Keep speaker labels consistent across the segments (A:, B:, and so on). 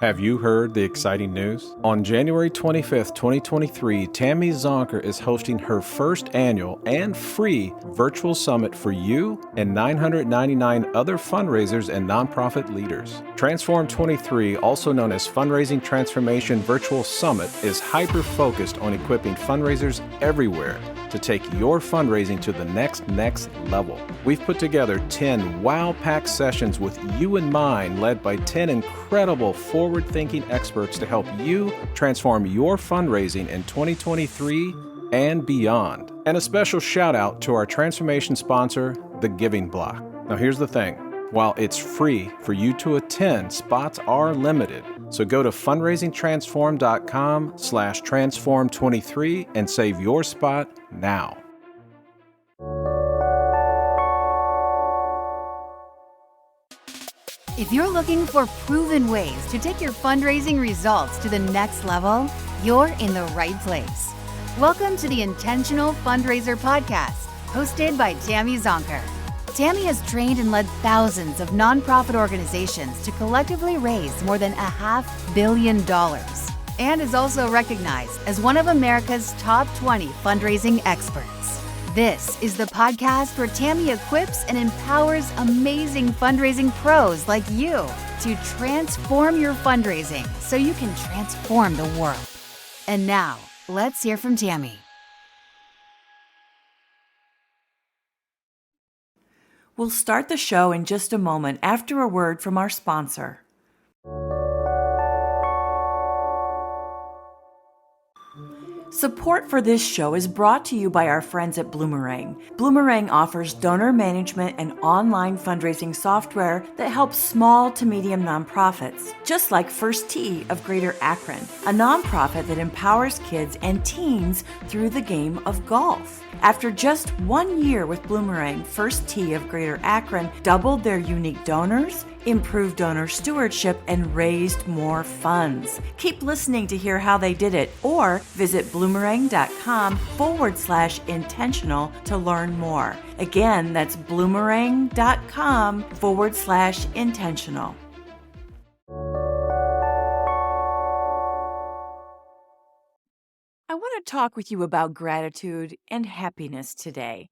A: Have you heard the exciting news? On January 25th, 2023, Tammy Zonker is hosting her first annual and free virtual summit for you and 999 other fundraisers and nonprofit leaders. Transform 23, also known as Fundraising Transformation Virtual Summit, is hyper-focused on equipping fundraisers everywhere to take your fundraising to the next level. We've put together 10 wow-packed sessions with you in mind, led by 10 incredible forward-thinking experts to help you transform your fundraising in 2023 and beyond. And a special shout out to our transformation sponsor, The Giving Block. Now here's the thing. While it's free for you to attend, spots are limited. So go to fundraisingtransform.com/transform23 and save your spot now.
B: If you're looking for proven ways to take your fundraising results to the next level, you're in the right place. Welcome to the Intentional Fundraiser podcast, hosted by Tammy Zonker. Tammy has trained and led thousands of nonprofit organizations to collectively raise more than $500 million and is also recognized as one of America's top 20 fundraising experts. This is the podcast where Tammy equips and empowers amazing fundraising pros like you to transform your fundraising so you can transform the world. And now, let's hear from Tammy.
C: We'll start the show in just a moment after a word from our sponsor. Support for this show is brought to you by our friends at Bloomerang. Bloomerang offers donor management and online fundraising software that helps small to medium nonprofits, just like First Tee of Greater Akron, a nonprofit that empowers kids and teens through the game of golf. After just 1 year with Bloomerang, First Tee of Greater Akron doubled their unique donors, improved donor stewardship, and raised more funds. Keep listening to hear how they did it, or visit bloomerang.com/intentional to learn more. Again, that's bloomerang.com/intentional. I want to talk with you about gratitude and happiness today.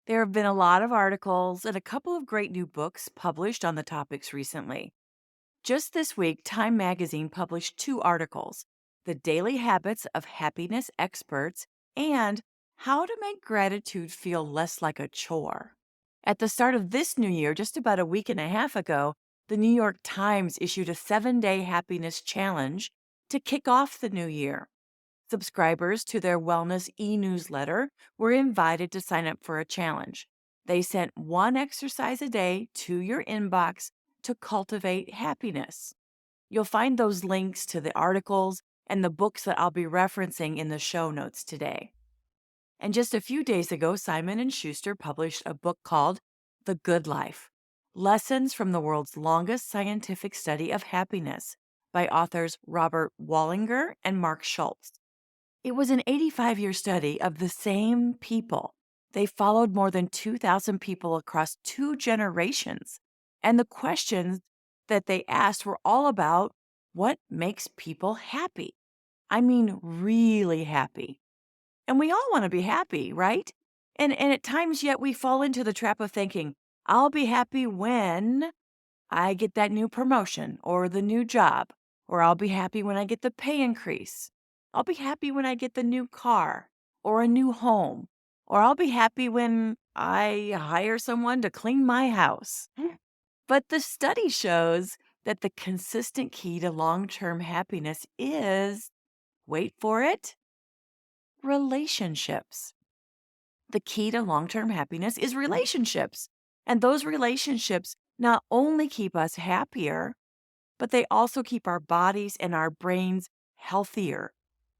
C: There have been a lot of articles and a couple of great new books published on the topics recently. Just this week, Time Magazine published 2 articles, The Daily Habits of Happiness Experts and How to Make Gratitude Feel Less Like a Chore. At the start of this new year, just about a week and a half ago, the New York Times issued a 7-day happiness challenge to kick off the new year. Subscribers to their wellness e-newsletter were invited to sign up for a challenge. They sent 1 exercise a day to your inbox to cultivate happiness. You'll find those links to the articles and the books that I'll be referencing in the show notes today. And just a few days ago, SIMON Schuster published a book called The Good Life: Lessons from the World's Longest Scientific Study of Happiness by authors Robert Waldinger and Marc Schulz. It was an 85-year study of the same people. They followed more than 2,000 people across 2 generations. And the questions that they asked were all about what makes people happy. I mean, really happy. And we all want to be happy, right? And at times yet we fall into the trap of thinking, I'll be happy when I get that new promotion or the new job, or I'll be happy when I get the pay increase. I'll be happy when I get the new car or a new home, or I'll be happy when I hire someone to clean my house. But the study shows that the consistent key to long-term happiness is, wait for it, relationships. The key to long-term happiness is relationships. And those relationships not only keep us happier, but they also keep our bodies and our brains healthier.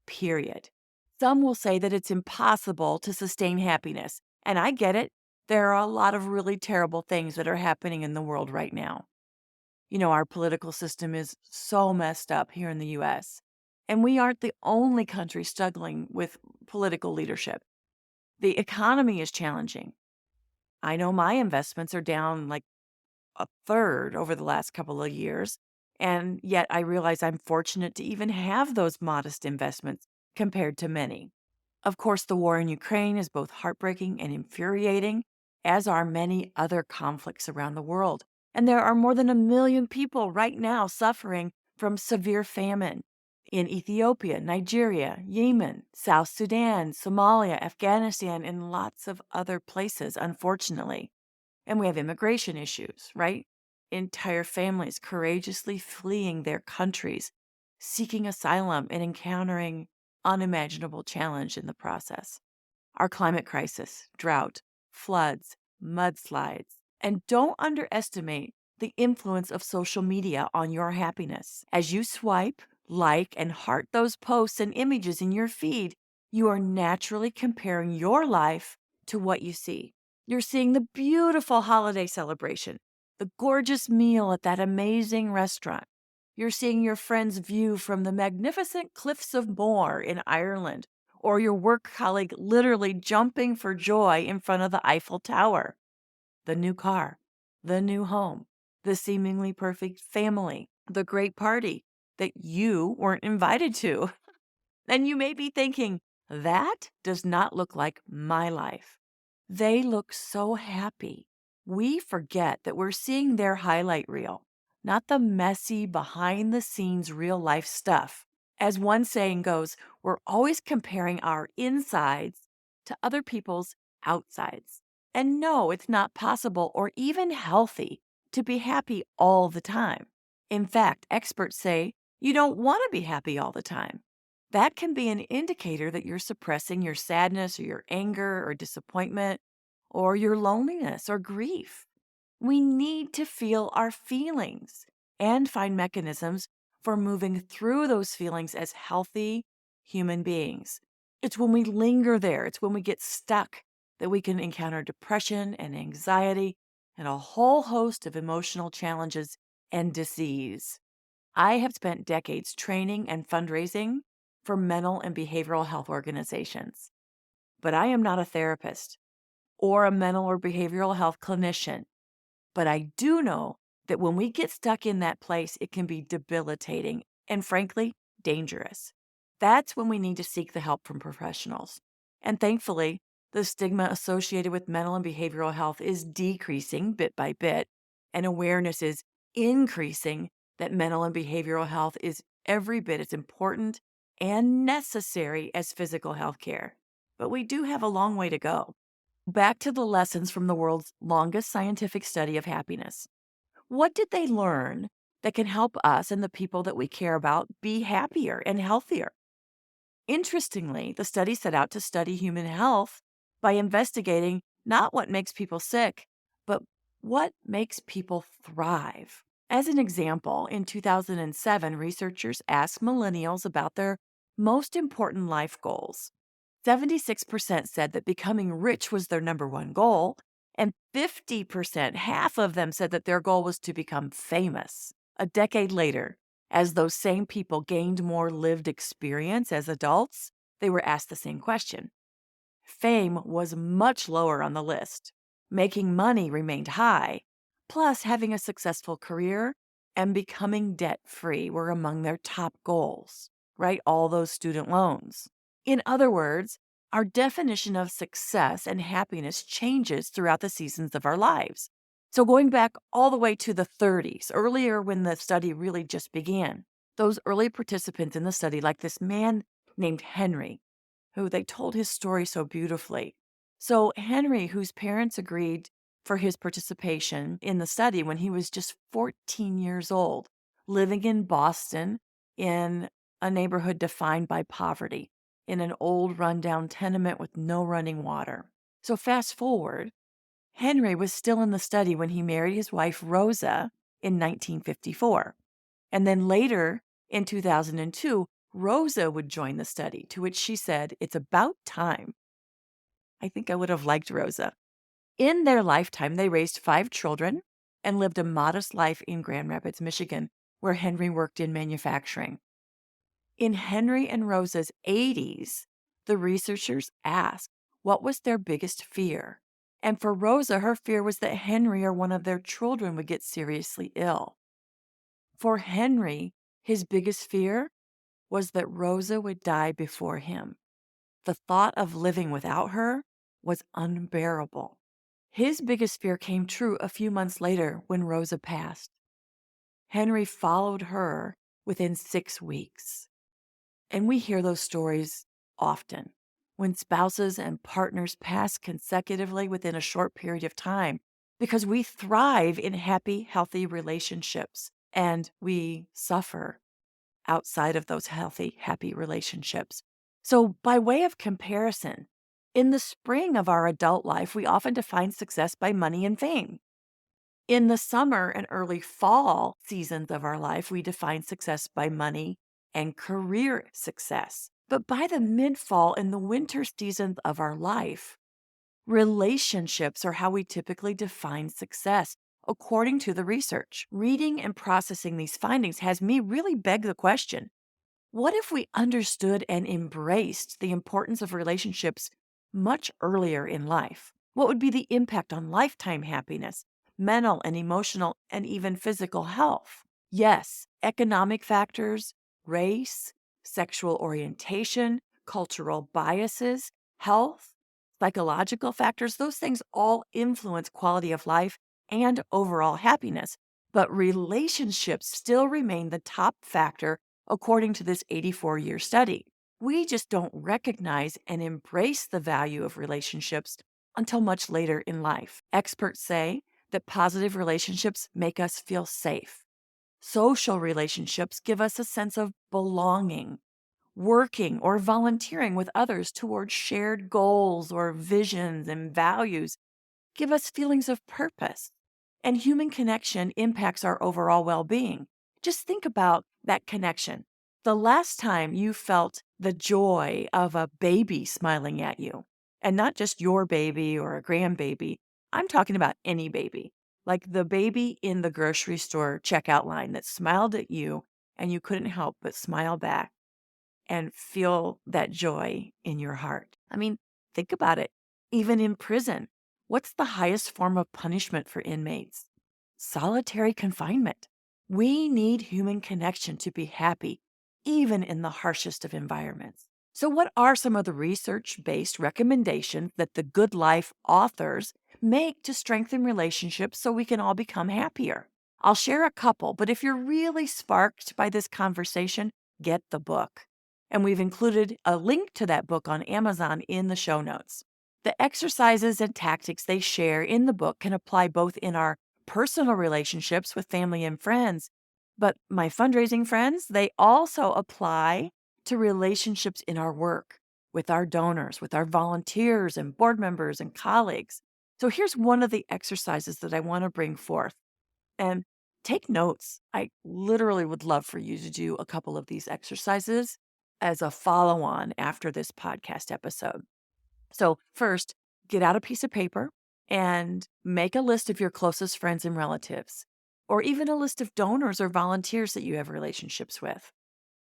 C: Period. Some will say that it's impossible to sustain happiness, and I get it. There are a lot of really terrible things that are happening in the world right now. You know, our political system is so messed up here in the U.S., and we aren't the only country struggling with political leadership. The economy is challenging. I know my investments are down like a third over the last couple of years, And yet I realize I'm fortunate to even have those modest investments compared to many. Of course, the war in Ukraine is both heartbreaking and infuriating, as are many other conflicts around the world. And there are more than 1 million people right now suffering from severe famine in Ethiopia, Nigeria, Yemen, South Sudan, Somalia, Afghanistan, and lots of other places, unfortunately. And we have immigration issues, right? Entire families courageously fleeing their countries, seeking asylum and encountering unimaginable challenge in the process. Our climate crisis, drought, floods, mudslides, and don't underestimate the influence of social media on your happiness. As you swipe, like, and heart those posts and images in your feed, you are naturally comparing your life to what you see. You're seeing the beautiful holiday celebration, the gorgeous meal at that amazing restaurant. You're seeing your friend's view from the magnificent cliffs of Moher in Ireland, or your work colleague literally jumping for joy in front of the Eiffel Tower. The new car, the new home, the seemingly perfect family, the great party that you weren't invited to. And you may be thinking, that does not look like my life. They look so happy. We forget that we're seeing their highlight reel, not the messy, behind the scenes, real life stuff. As one saying goes, we're always comparing our insides to other people's outsides. And no, it's not possible or even healthy to be happy all the time. In fact, experts say you don't want to be happy all the time. That can be an indicator that you're suppressing your sadness or your anger or disappointment or your loneliness or grief. We need to feel our feelings and find mechanisms for moving through those feelings as healthy human beings. It's when we linger there, it's when we get stuck that we can encounter depression and anxiety and a whole host of emotional challenges and disease. I have spent decades training and fundraising for mental and behavioral health organizations, but I am not a therapist or a mental or behavioral health clinician. But I do know that when we get stuck in that place, it can be debilitating and, frankly, dangerous. That's when we need to seek the help from professionals. And thankfully, the stigma associated with mental and behavioral health is decreasing bit by bit, and awareness is increasing that mental and behavioral health is every bit as important and necessary as physical health care. But we do have a long way to go. Back to the lessons from the world's longest scientific study of happiness. What did they learn that can help us and the people that we care about be happier and healthier? Interestingly, the study set out to study human health by investigating not what makes people sick, but what makes people thrive. As an example, in 2007, researchers asked millennials about their most important life goals. 76% said that becoming rich was their number one goal, and 50%, half of them, said that their goal was to become famous. A decade later, as those same people gained more lived experience as adults, they were asked the same question. Fame was much lower on the list. Making money remained high, plus having a successful career and becoming debt-free were among their top goals, right? All those student loans. In other words, our definition of success and happiness changes throughout the seasons of our lives. So going back all the way to the 30s, earlier when the study really just began, those early participants in the study, like this man named Henry, who they told his story so beautifully. So Henry, whose parents agreed for his participation in the study when he was just 14 years old, living in Boston in a neighborhood defined by poverty, in an old rundown tenement with no running water. So fast forward, Henry was still in the study when he married his wife Rosa in 1954. And then later, in 2002, Rosa would join the study, to which she said, "It's about time." I think I would have liked Rosa. In their lifetime, they raised 5 children and lived a modest life in Grand Rapids, Michigan, where Henry worked in manufacturing. In Henry and Rosa's 80s, the researchers asked what was their biggest fear. And for Rosa, her fear was that Henry or one of their children would get seriously ill. For Henry, his biggest fear was that Rosa would die before him. The thought of living without her was unbearable. His biggest fear came true a few months later when Rosa passed. Henry followed her within 6 weeks. And we hear those stories often when spouses and partners pass consecutively within a short period of time because we thrive in happy, healthy relationships and we suffer outside of those healthy, happy relationships. So, by way of comparison, in the spring of our adult life, we often define success by money and fame. In the summer and early fall seasons of our life, we define success by money and career success. But by the mid fall and the winter seasons of our life, relationships are how we typically define success, according to the research. Reading and processing these findings has me really beg the question, what if we understood and embraced the importance of relationships much earlier in life? What would be the impact on lifetime happiness, mental and emotional, and even physical health? Yes, economic factors, race, sexual orientation, cultural biases, health, psychological factors, those things all influence quality of life and overall happiness. But relationships still remain the top factor according to this 84-year study. We just don't recognize and embrace the value of relationships until much later in life. Experts say that positive relationships make us feel safe. Social relationships give us a sense of belonging. Working or volunteering with others towards shared goals or visions and values give us feelings of purpose. And human connection impacts our overall well-being. Just think about that connection. The last time you felt the joy of a baby smiling at you, and not just your baby or a grandbaby, I'm talking about any baby, like the baby in the grocery store checkout line that smiled at you and you couldn't help but smile back and feel that joy in your heart. I mean, think about it. Even in prison, what's the highest form of punishment for inmates? Solitary confinement. We need human connection to be happy, even in the harshest of environments. So, what are some of the research based recommendations that the Good Life authors make to strengthen relationships so we can all become happier? I'll share a couple, but if you're really sparked by this conversation, get the book. And we've included a link to that book on Amazon in the show notes. The exercises and tactics they share in the book can apply both in our personal relationships with family and friends, but my fundraising friends, they also apply to relationships in our work, with our donors, with our volunteers and board members and colleagues. So here's one of the exercises that I want to bring forth. And take notes. I literally would love for you to do a couple of these exercises as a follow on after this podcast episode. So, first, get out a piece of paper and make a list of your closest friends and relatives, or even a list of donors or volunteers that you have relationships with.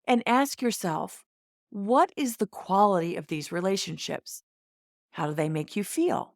C: And ask yourself, what is the quality of these relationships? How do they make you feel?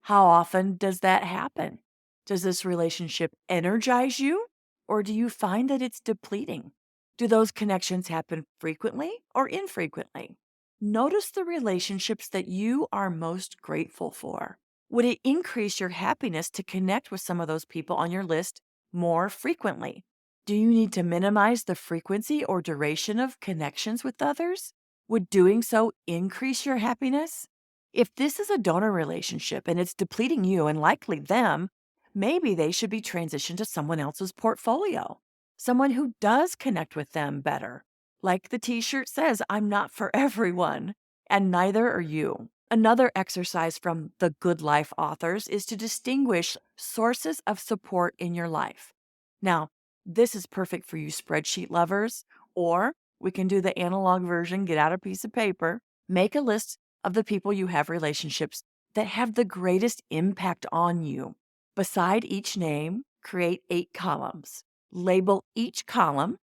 C: How often does that happen? Does this relationship energize you, or do you find that it's depleting? Do those connections happen frequently or infrequently? Notice the relationships that you are most grateful for. Would it increase your happiness to connect with some of those people on your list more frequently? Do you need to minimize the frequency or duration of connections with others? Would doing so increase your happiness? If this is a donor relationship and it's depleting you and likely them, maybe they should be transitioned to someone else's portfolio, someone who does connect with them better. Like the t-shirt says, I'm not for everyone, and neither are you. Another exercise from the Good Life authors is to distinguish sources of support in your life. Now, this is perfect for you spreadsheet lovers, or we can do the analog version, get out a piece of paper, make a list of the people you have relationships that have the greatest impact on you. Beside each name, create 8 columns. Label each column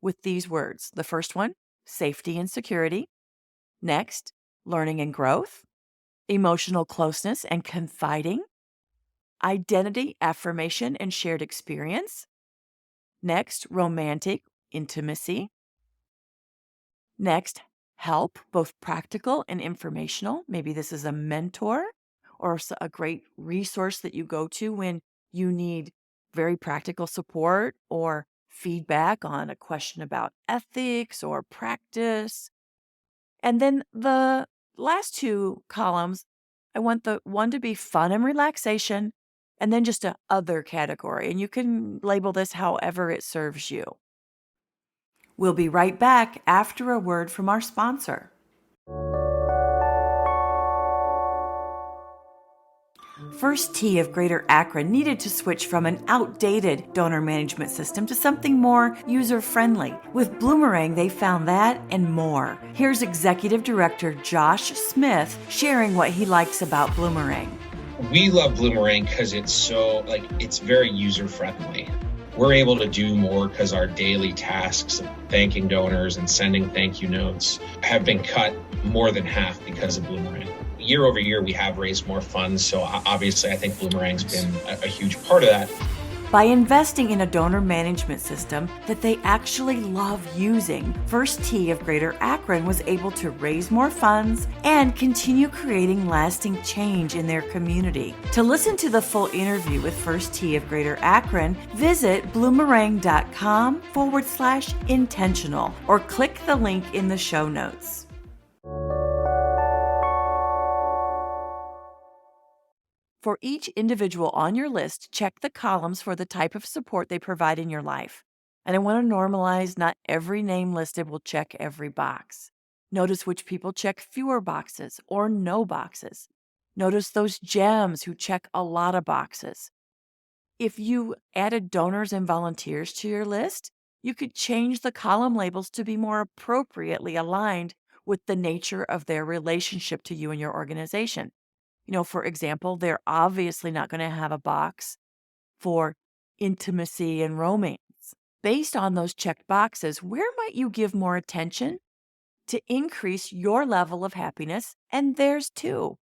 C: with these words. The first one, safety and security. Next, learning and growth. Emotional closeness and confiding. Identity, affirmation, and shared experience. Next, romantic intimacy. Next, help, both practical and informational. Maybe this is a mentor or a great resource that you go to when you need very practical support or feedback on a question about ethics or practice. And then the last two columns, I want the one to be fun and relaxation, and then just a other category. And you can label this however it serves you. We'll be right back after a word from our sponsor. First T of Greater Akron needed to switch from an outdated donor management system to something more user-friendly. With Bloomerang, they found that and more. Here's Executive Director Josh Smith sharing what he likes about Bloomerang.
D: We love Bloomerang because it's very user-friendly. We're able to do more because our daily tasks of thanking donors and sending thank you notes have been cut more than half because of Bloomerang. Year over year, we have raised more funds, so obviously I think Bloomerang's been a huge part of that.
C: By investing in a donor management system that they actually love using, First T of Greater Akron was able to raise more funds and continue creating lasting change in their community. To listen to the full interview with First T of Greater Akron, visit bloomerang.com/intentional or click the link in the show notes. For each individual on your list, check the columns for the type of support they provide in your life. And I want to normalize not every name listed will check every box. Notice which people check fewer boxes or no boxes. Notice those gems who check a lot of boxes. If you added donors and volunteers to your list, you could change the column labels to be more appropriately aligned with the nature of their relationship to you and your organization. For example, they're obviously not going to have a box for intimacy and romance. Based on those checked boxes, where might you give more attention to increase your level of happiness and theirs too?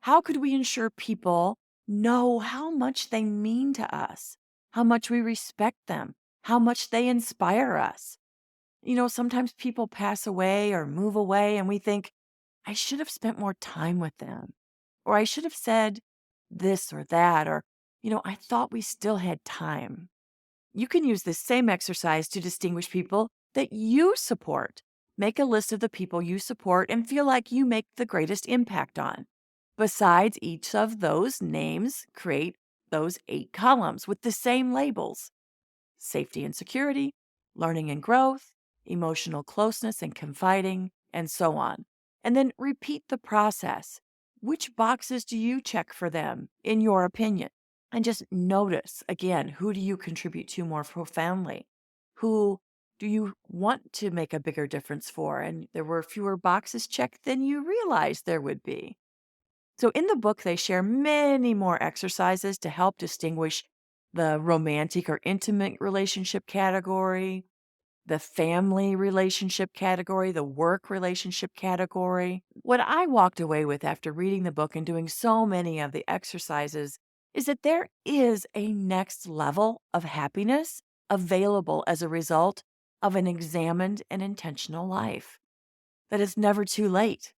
C: How could we ensure people know how much they mean to us, how much we respect them, how much they inspire us? Sometimes people pass away or move away and we think, I should have spent more time with them. Or I should have said this or that, or, I thought we still had time. You can use this same exercise to distinguish people that you support. Make a list of the people you support and feel like you make the greatest impact on. Besides each of those names, create those 8 columns with the same labels: safety and security, learning and growth, emotional closeness and confiding, and so on. And then repeat the process. Which boxes do you check for them, in your opinion? And just notice, again, who do you contribute to more profoundly? Who do you want to make a bigger difference for? And there were fewer boxes checked than you realized there would be. So in the book, they share many more exercises to help distinguish the romantic or intimate relationship category, the family relationship category, the work relationship category. What I walked away with after reading the book and doing so many of the exercises is that there is a next level of happiness available as a result of an examined and intentional life. That it's never too late.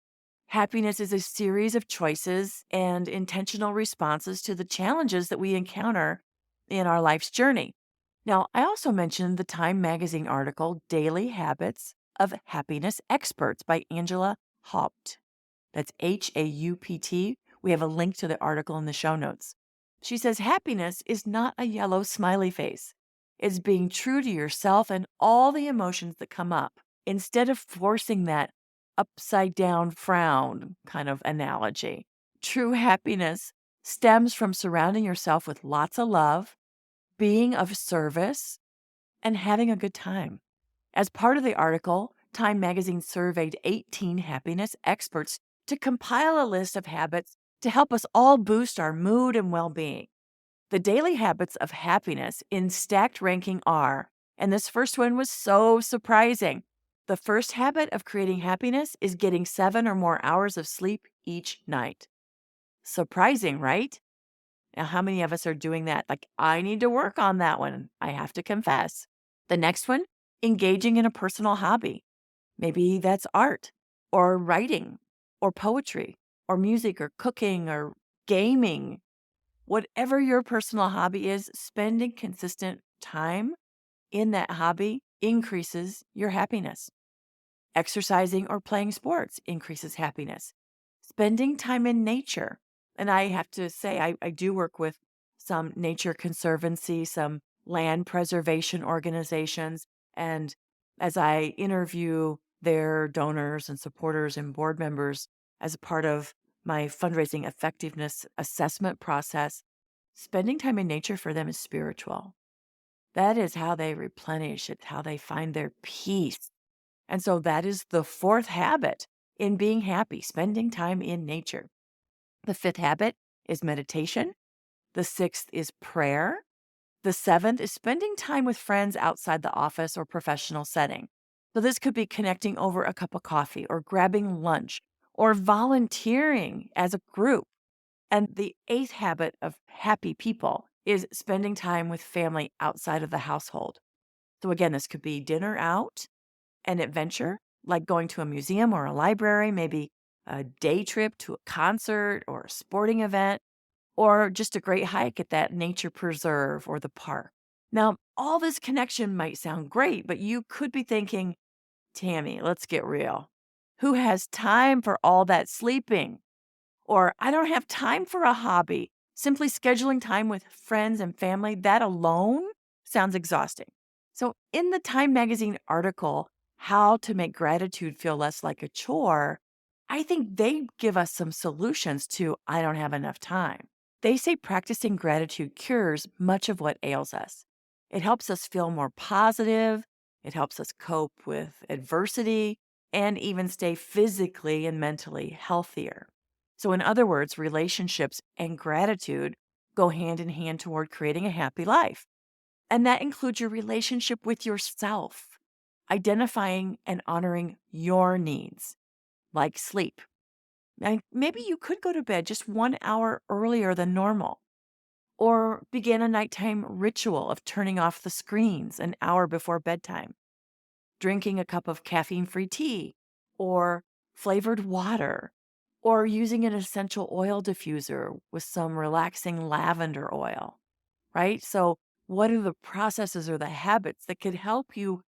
C: Happiness is a series of choices and intentional responses to the challenges that we encounter in our life's journey. Now, I also mentioned the Time magazine article, Daily Habits of Happiness Experts by Angela Haupt. That's Haupt. We have a link to the article in the show notes. She says happiness is not a yellow smiley face. It's being true to yourself and all the emotions that come up, instead of forcing that upside down frown kind of analogy. True happiness stems from surrounding yourself with lots of love, being of service, and having a good time. As part of the article, Time magazine surveyed 18 happiness experts to compile a list of habits to help us all boost our mood and well-being. The daily habits of happiness in stacked ranking are, and this first one was so surprising. The first habit of creating happiness is getting 7 or more hours of sleep each night. Surprising, right? Now, how many of us are doing that? Like, I need to work on that one, I have to confess. The next one, engaging in a personal hobby. Maybe that's art or writing or poetry or music or cooking or gaming. Whatever your personal hobby is, spending consistent time in that hobby increases your happiness. Exercising or playing sports increases happiness. Spending time in nature. And I have to say, I do work with some nature conservancy, some land preservation organizations. And as I interview their donors and supporters and board members as a part of my fundraising effectiveness assessment process, spending time in nature for them is spiritual. That is how they replenish. It's how they find their peace. And so that is the fourth habit in being happy, spending time in nature. The fifth habit is meditation. The sixth is prayer. The seventh is spending time with friends outside the office or professional setting. So this could be connecting over a cup of coffee or grabbing lunch or volunteering as a group. And the eighth habit of happy people is spending time with family outside of the household. So again, this could be dinner out, an adventure, like going to a museum or a library, maybe a day trip to a concert or a sporting event, or just a great hike at that nature preserve or the park. Now, all this connection might sound great, but you could be thinking, Tammy, let's get real. Who has time for all that sleeping? Or I don't have time for a hobby. Simply scheduling time with friends and family, that alone sounds exhausting. So, in the Time Magazine article, How to Make Gratitude Feel Less Like a Chore, I think they give us some solutions to I don't have enough time. They say practicing gratitude cures much of what ails us. It helps us feel more positive, it helps us cope with adversity, and even stay physically and mentally healthier. So, in other words, relationships and gratitude go hand in hand toward creating a happy life. And that includes your relationship with yourself, identifying and honoring your needs, like sleep. And maybe you could go to bed just 1 hour earlier than normal, or begin a nighttime ritual of turning off the screens an hour before bedtime, drinking a cup of caffeine-free tea, or flavored water, or using an essential oil diffuser with some relaxing lavender oil, right? So, what are the processes or the habits that could help you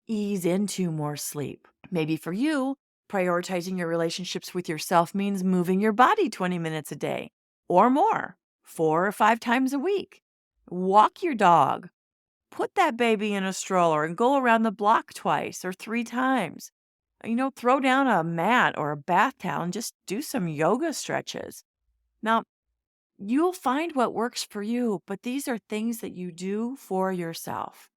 C: ease into more sleep? Maybe for you, prioritizing your relationships with yourself means moving your body 20 minutes a day or more, 4 or 5 times a week. Walk your dog. Put that baby in a stroller and go around the block twice or 3 times. Throw down a mat or a bath towel and just do some yoga stretches. Now, you'll find what works for you, but these are things that you do for yourself.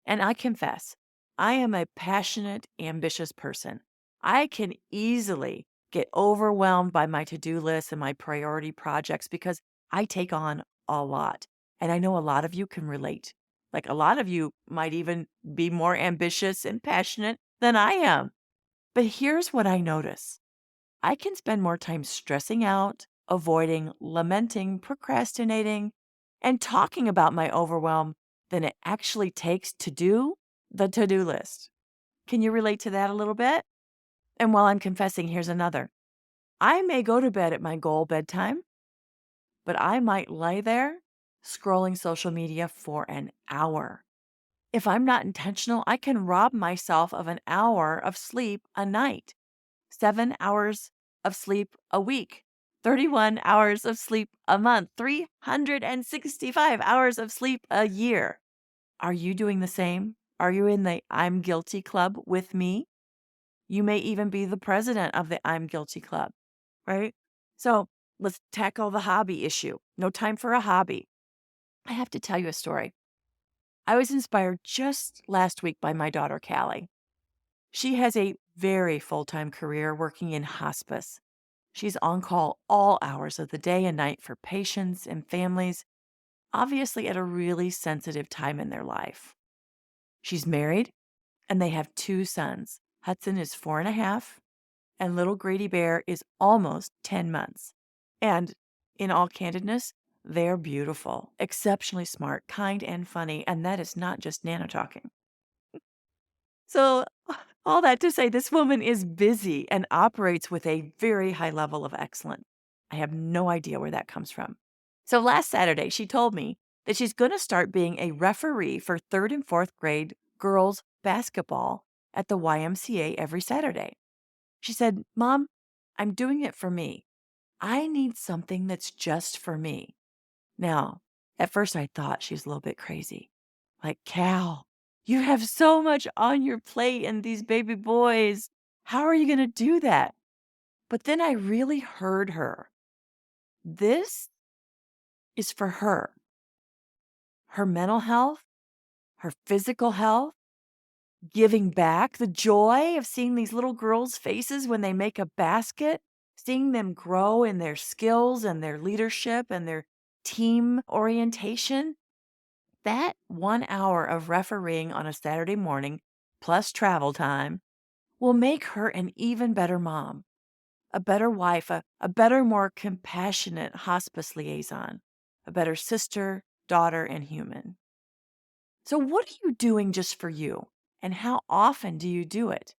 C: And I confess, I am a passionate, ambitious person. I can easily get overwhelmed by my to-do list and my priority projects because I take on a lot. And I know a lot of you can relate. Like a lot of you might even be more ambitious and passionate than I am. But here's what I notice. I can spend more time stressing out, avoiding, lamenting, procrastinating, and talking about my overwhelm than it actually takes to do the to-do list. Can you relate to that a little bit? And while I'm confessing, here's another. I may go to bed at my goal bedtime, but I might lay there scrolling social media for an hour. If I'm not intentional, I can rob myself of an hour of sleep a night, 7 hours of sleep a week, 31 hours of sleep a month, 365 hours of sleep a year. Are you doing the same? Are you in the I'm guilty club with me? You may even be the president of the I'm guilty club, right? So let's tackle the hobby issue. No time for a hobby. I have to tell you a story. I was inspired just last week by my daughter, Callie. She has a very full-time career working in hospice. She's on call all hours of the day and night for patients and families, obviously at a really sensitive time in their life. She's married, and they have 2 sons. Hudson is 4.5, and little Grady Bear is almost 10 months. And in all candidness, They're beautiful, exceptionally smart, kind, and funny, and that is not just Nana talking. So, all that to say, this woman is busy and operates with a very high level of excellence. I have no idea where that comes from. So, last Saturday, she told me that she's going to start being a referee for 3rd and 4th grade girls basketball at the YMCA every Saturday. She said, "Mom, I'm doing it for me. I need something that's just for me." Now, at first I thought she was a little bit crazy. Like, "Cal, you have so much on your plate and these baby boys. How are you going to do that?" But then I really heard her. This is for her mental health, her physical health, giving back, the joy of seeing these little girls' faces when they make a basket, seeing them grow in their skills and their leadership and their team orientation. That 1 hour of refereeing on a Saturday morning, plus travel time, will make her an even better mom, a better wife, a better, more compassionate hospice liaison, a better sister, daughter, and human. So, what are you doing just for you? And how often do you do it?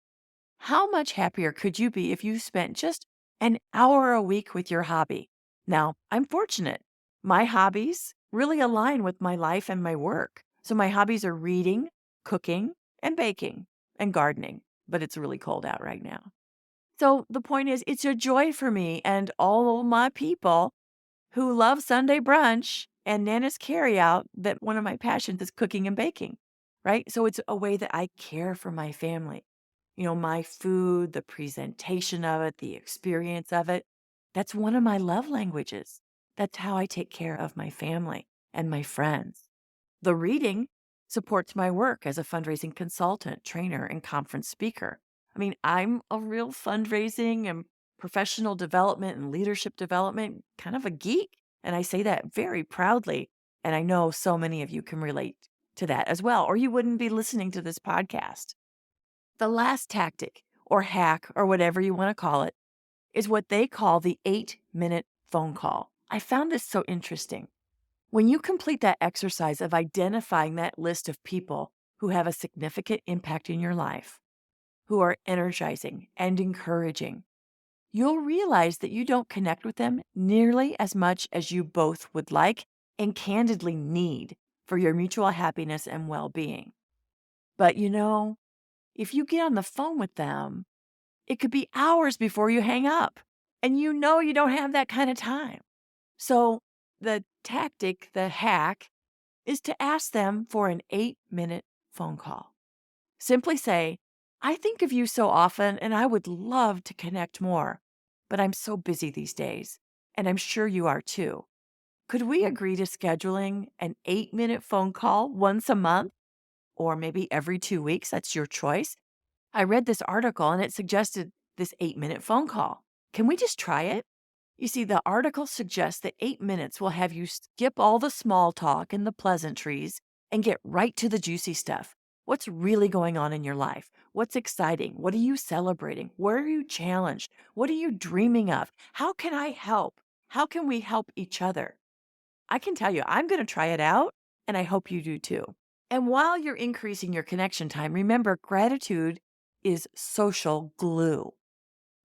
C: How much happier could you be if you spent just an hour a week with your hobby? Now, I'm fortunate. My hobbies really align with my life and my work. So, my hobbies are reading, cooking, and baking, and gardening. But it's really cold out right now. So, the point is, it's a joy for me and all of my people who love Sunday brunch and Nana's carryout that one of my passions is cooking and baking, right? So it's a way that I care for my family. My food, the presentation of it, the experience of it. That's one of my love languages. That's how I take care of my family and my friends. The reading supports my work as a fundraising consultant, trainer, and conference speaker. I mean, I'm a real fundraising and professional development and leadership development kind of a geek. And I say that very proudly. And I know so many of you can relate to that as well, or you wouldn't be listening to this podcast. The last tactic or hack or whatever you want to call it is what they call the 8-minute phone call. I found this so interesting. When you complete that exercise of identifying that list of people who have a significant impact in your life, who are energizing and encouraging, you'll realize that you don't connect with them nearly as much as you both would like and candidly need for your mutual happiness and well-being. But if you get on the phone with them, it could be hours before you hang up, and you don't have that kind of time. So the tactic, the hack, is to ask them for an 8-minute phone call. Simply say, "I think of you so often and I would love to connect more, but I'm so busy these days, and I'm sure you are too. Could we agree to scheduling an 8-minute phone call once a month? Or maybe every 2 weeks? That's your choice. I read this article and it suggested this 8-minute phone call. Can we just try it?" You see, the article suggests that 8 minutes will have you skip all the small talk and the pleasantries and get right to the juicy stuff. What's really going on in your life? What's exciting? What are you celebrating? Where are you challenged? What are you dreaming of? How can I help? How can we help each other? I can tell you, I'm going to try it out, and I hope you do too. And while you're increasing your connection time, remember, gratitude is social glue.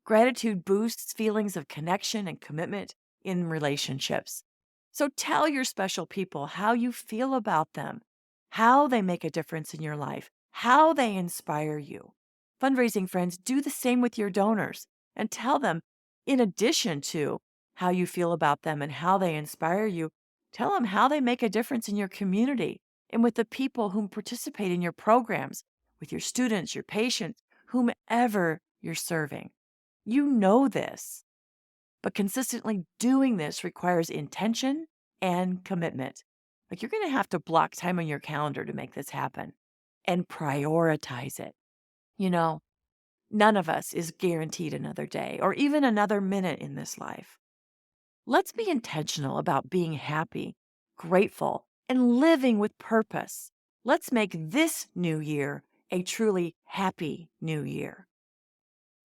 C: Gratitude boosts feelings of connection and commitment in relationships. So tell your special people how you feel about them, how they make a difference in your life, how they inspire you. Fundraising friends, do the same with your donors and tell them, in addition to how you feel about them and how they inspire you, tell them how they make a difference in your community and with the people who participate in your programs, with your students, your patients, whomever you're serving. You know this, but consistently doing this requires intention and commitment. Like, you're going to have to block time on your calendar to make this happen and prioritize it. None of us is guaranteed another day or even another minute in this life. Let's be intentional about being happy, grateful, and living with purpose. Let's make this new year a truly happy new year.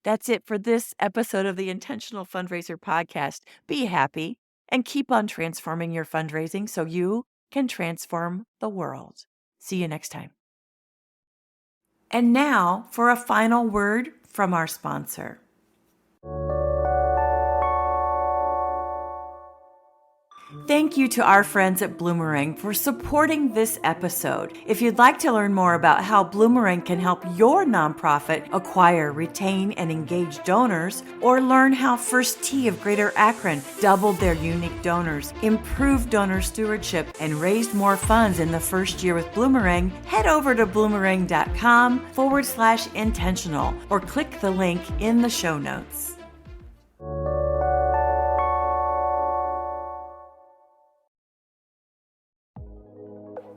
C: That's it for this episode of the Intentional Fundraiser podcast. Be happy, and keep on transforming your fundraising so you can transform the world. See you next time. And now for a final word from our sponsor. Thank you to our friends at Bloomerang for supporting this episode. If you'd like to learn more about how Bloomerang can help your nonprofit acquire, retain, and engage donors, or learn how First Tee of Greater Akron doubled their unique donors, improved donor stewardship, and raised more funds in the first year with Bloomerang, head over to bloomerang.com/intentional or click the link in the show notes.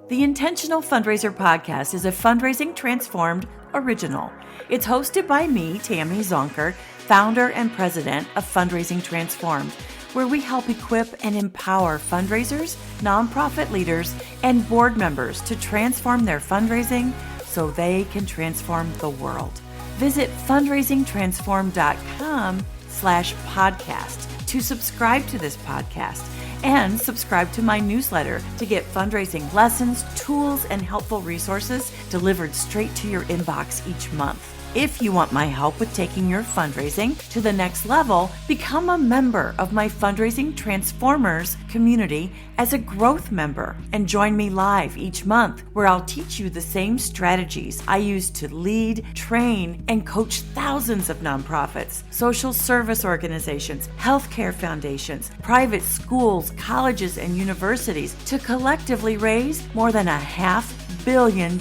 C: The Intentional Fundraiser podcast is a Fundraising Transformed original. It's hosted by me, Tammy Zonker, founder and president of Fundraising Transformed, where we help equip and empower fundraisers, nonprofit leaders, and board members to transform their fundraising so they can transform the world. Visit fundraisingtransformed.com/podcast to subscribe to this podcast. And subscribe to my newsletter to get fundraising lessons, tools, and helpful resources delivered straight to your inbox each month. If you want my help with taking your fundraising to the next level, become a member of my Fundraising Transformers community as a growth member and join me live each month where I'll teach you the same strategies I use to lead, train, and coach thousands of nonprofits, social service organizations, healthcare foundations, private schools, colleges, and universities to collectively raise more than $500 million,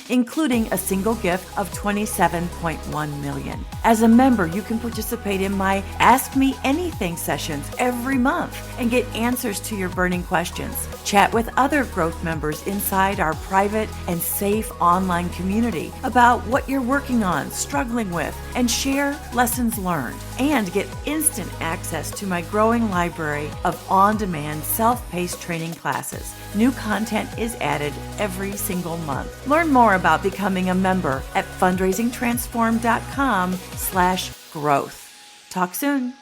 C: including a single gift of $27.1 million. As a member, you can participate in my Ask Me Anything sessions every month and get answers to your burning questions. Chat with other growth members inside our private and safe online community about what you're working on, struggling with, and share lessons learned. And get instant access to my growing library of on-demand self-paced training classes. New content is added every single month. Learn more about becoming a member at fundraisingtransform.com/growth. Talk soon.